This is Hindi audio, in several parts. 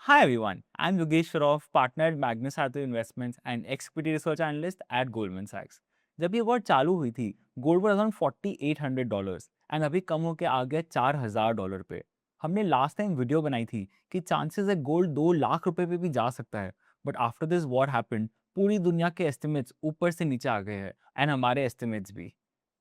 Hi everyone, I'm Yogesh Shroff, partner at Magnus Hathaway Investments and equity research analyst at Goldman Sachs. जब ये वॉर चालू हुई थी, गोल्ड पर अराउंड $4,800 एंड अभी कम होकर आ गया $4,000 पे। हमने लास्ट टाइम वीडियो बनाई थी कि चांसेस है गोल्ड 2 लाख रुपए पे भी जा सकता है, but after this war happened पूरी दुनिया के एस्टिमेट्स ऊपर से नीचे आ गए हैं एंड हमारे एस्टिमेट्स भी।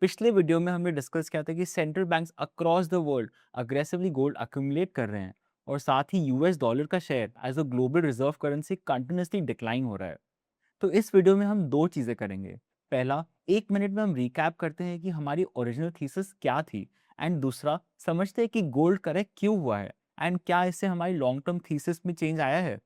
पिछले वीडियो में हमने डिस्कस किया था कि central banks across the world aggressively gold accumulate कर रहे हैं और साथ ही यूएस डॉलर का share as a global reserve currency continuously decline हो रहा है। तो इस वीडियो में हम दो चीजें करेंगे। पहला, 1 मिनट में हम रिकैप करते हैं कि हमारी ओरिजिनल थीसिस क्या थी, एंड दूसरा समझते हैं कि गोल्ड करेक्ट क्यों हुआ है एंड क्या इससे हमारी लॉन्ग टर्म थीसिस में चेंज आया है।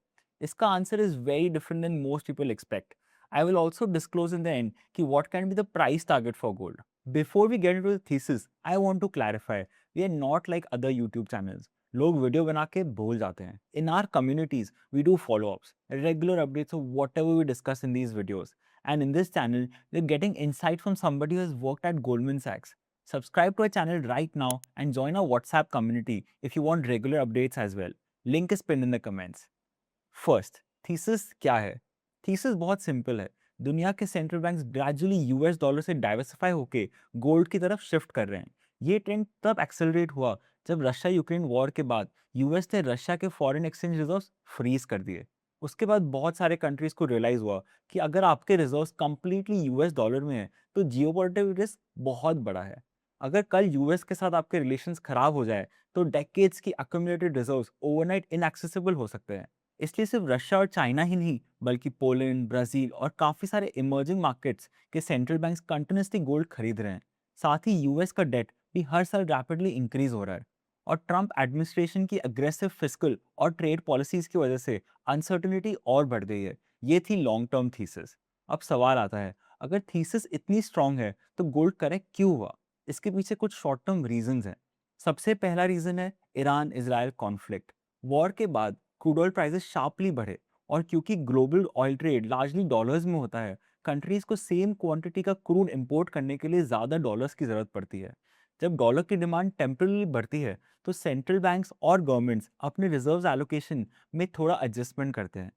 इसका answer is very different than most people expect. I will also disclose in the end कि what can be the price target for gold. Before we get into the thesis, I want to clarify, we are not like other YouTube channels. लोग वीडियो बना के भूल जाते हैं। In our communities we do follow-ups, regular updates of whatever we discuss in these videos. And in this channel, you're getting insight from somebody who has worked at Goldman Sachs. Subscribe to our channel right now and join our WhatsApp community if you want regular updates as well. Link is pinned in the comments. First, thesis क्या है? थीसिस बहुत सिंपल है। दुनिया के central banks gradually US dollar से डाइवर्सिफाई होके गोल्ड की तरफ शिफ्ट कर रहे हैं। ये ट्रेंड तब एक्सेलरेट हुआ जब रशिया यूक्रेन वॉर के बाद यूएस ने रशिया के फॉरेन एक्सचेंज रिजर्व्स फ्रीज कर दिए। उसके बाद बहुत सारे कंट्रीज को रियलाइज हुआ कि अगर आपके रिजर्व्स कंप्लीटली यूएस डॉलर में है तो जियोपॉलिटिकल रिस्क बहुत बड़ा है। अगर कल यूएस के साथ आपके रिलेशंस खराब हो जाए तो डेकेड्स की अक्यूमुलेटेड रिजर्व्स ओवरनाइट इनएक्सेसिबल हो सकते हैं। इसलिए सिर्फ रशिया और चाइना ही नहीं, बल्कि पोलैंड, ब्राजील और काफी सारे इमर्जिंग मार्केट्स के सेंट्रल बैंक्स कंटिन्यूसली गोल्ड खरीद रहे हैं। साथ ही यूएस का डेट भी हर साल रैपिडली इंक्रीज हो रहा है। और ट्रंप एडमिनिस्ट्रेशन की अग्रेसिव फिस्कल और ट्रेड पॉलिसीज की वजह से अनसर्टेनिटी और बढ़ गई है। ये थी लॉन्ग टर्म थीसिस। अब सवाल आता है, अगर थीसिस इतनी स्ट्रांग है तो गोल्ड करेक्ट क्यों हुआ? इसके पीछे कुछ शॉर्ट टर्म रीजंस हैं। सबसे पहला रीजन है ईरान इजराइल कॉन्फ्लिक्ट। वॉर के बाद क्रूड ऑयल प्राइसेस शार्पली बढ़े, और क्योंकि global oil trade largely dollars में होता है, कंट्रीज को सेम क्वांटिटी का क्रूड इंपोर्ट करने के लिए ज़्यादा डॉलर्स की ज़रूरत पड़ती है। जब डॉलर की डिमांड टेम्परली बढ़ती है तो सेंट्रल बैंक्स और गवर्नमेंट्स अपने रिजर्व्स एलोकेशन में थोड़ा एडजस्टमेंट करते हैं।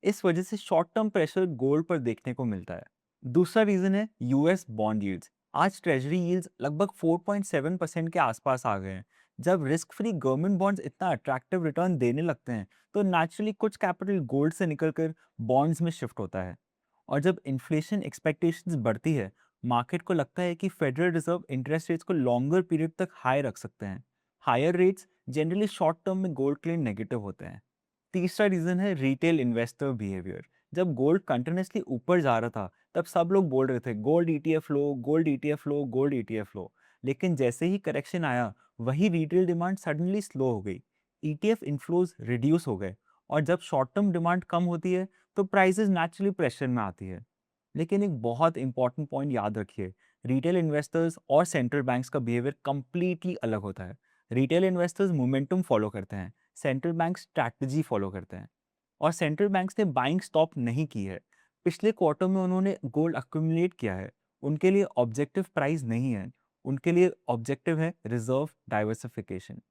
इस वजह से शॉर्ट टर्म प्रेशर गोल्ड पर देखने को मिलता है। दूसरा रीज़न है यूएस बॉन्ड यील्ड्स। आज ट्रेजरी यील्ड्स लगभग 4.7% के आसपास आ गए हैं। जब रिस्क फ्री गवर्नमेंट बॉन्ड्स इतना अट्रैक्टिव रिटर्न देने लगते हैं तो नेचुरली कुछ कैपिटल गोल्ड से निकलकर बॉन्ड्स में शिफ्ट होता है। और जब इन्फ्लेशन एक्सपेक्टेशंस बढ़ती है, मार्केट को लगता है कि फेडरल रिजर्व इंटरेस्ट रेट्स को लॉन्गर पीरियड तक हाई रख सकते हैं। Higher rates generally short term में गोल्ड के लिए नेगेटिव होते हैं। तीसरा रीजन है रिटेल इन्वेस्टर बिहेवियर। जब गोल्ड कंटिन्यूसली ऊपर जा रहा था तब सब लोग बोल रहे थे गोल्ड ईटीएफ लो, गोल्ड ईटीएफ लो, गोल्ड ईटीएफ लो। लेकिन जैसे ही करेक्शन आया, वही रिटेल डिमांड सडनली स्लो हो गई। ईटीएफ इनफ्लोज रिड्यूस हो गए, और जब शॉर्ट टर्म डिमांड कम होती है तो प्राइसेस नेचुरली प्रेशर में आती है। लेकिन एक बहुत इंपॉर्टेंट पॉइंट याद रखिए, रिटेल इन्वेस्टर्स और सेंट्रल बैंक्स का बिहेवियर कंप्लीटली अलग होता है। रिटेल इन्वेस्टर्स मोमेंटम फॉलो करते हैं, सेंट्रल बैंक स्ट्रैटेजी फॉलो करते हैं। और सेंट्रल बैंक्स ने बाइंग स्टॉप नहीं की है। पिछले क्वार्टर में उन्होंने गोल्ड अक्यूमुलेट किया है। उनके लिए ऑब्जेक्टिव प्राइस नहीं है, उनके लिए ऑब्जेक्टिव है रिजर्व डाइवर्सिफिकेशन।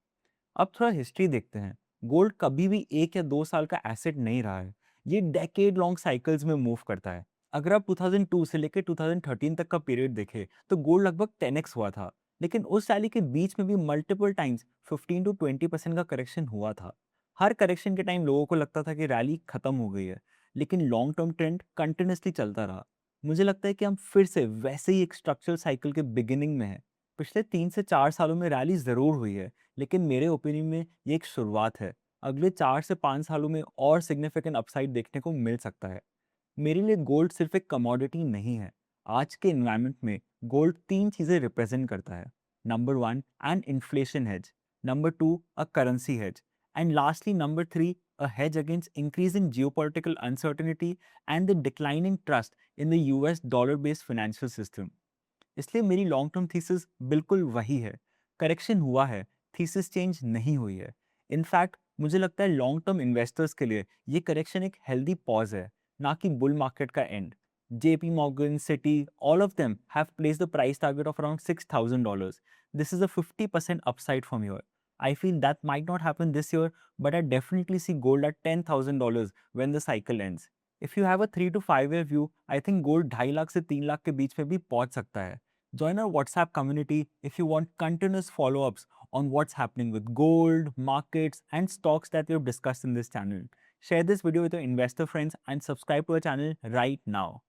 अब थोड़ा हिस्ट्री देखते हैं। गोल्ड कभी भी 1 या 2 साल का एसेट नहीं रहा है। ये डेकेड लॉन्ग साइकिल्स में मूव करता है। अगर आप 2002 से लेकर 2013 तक का पीरियड देखें तो गोल्ड लगभग 10x हुआ था। लेकिन उस रैली के बीच में भी मल्टीपल टाइम्स 15 to 20% का करेक्शन हुआ था। हर करेक्शन के टाइम लोगों को लगता था कि रैली खत्म हो गई है, लेकिन लॉन्ग टर्म ट्रेंड कंटिन्यूसली चलता रहा। मुझे लगता है कि हम फिर से वैसे ही एक स्ट्रक्चरल साइकिल के बिगिनिंग में हैं। पिछले 3 से 4 सालों में रैली जरूर हुई है, लेकिन मेरे ओपिनियन में ये एक शुरुआत है। अगले 4 से 5 सालों में और सिग्निफिकेंट अपसाइड देखने को मिल सकता है। मेरे लिए गोल्ड सिर्फ एक कमोडिटी नहीं है। आज के एनवायरनमेंट में गोल्ड तीन चीजें रिप्रेजेंट करता है। Number one, an inflation hedge. Number two, a currency hedge. And lastly number three, a hedge against increasing geopolitical uncertainty and the declining trust in the US dollar based financial system. इसलिए मेरी लॉन्ग टर्म थीसिस बिल्कुल वही है। करेक्शन हुआ है, थीसिस चेंज नहीं हुई है। इनफैक्ट मुझे लगता है लॉन्ग टर्म इन्वेस्टर्स के लिए ये करेक्शन एक हेल्दी पॉज है, ना कि बुल मार्केट का and. JP Morgan, Citi, all of them have placed the price target of around $6,000. This is a 50% upside from here. I feel that might not happen this year, but I definitely see gold at $10,000 when the cycle ends. If you have a 3 to 5 year view, I think gold 2.5 lakh से 3 लाख के बीच में भी पहुंच सकता है. Join our WhatsApp community if you want continuous follow-ups on what's happening with gold, markets, and stocks that we've discussed in this channel. Share this video with your investor friends and subscribe to our channel right now.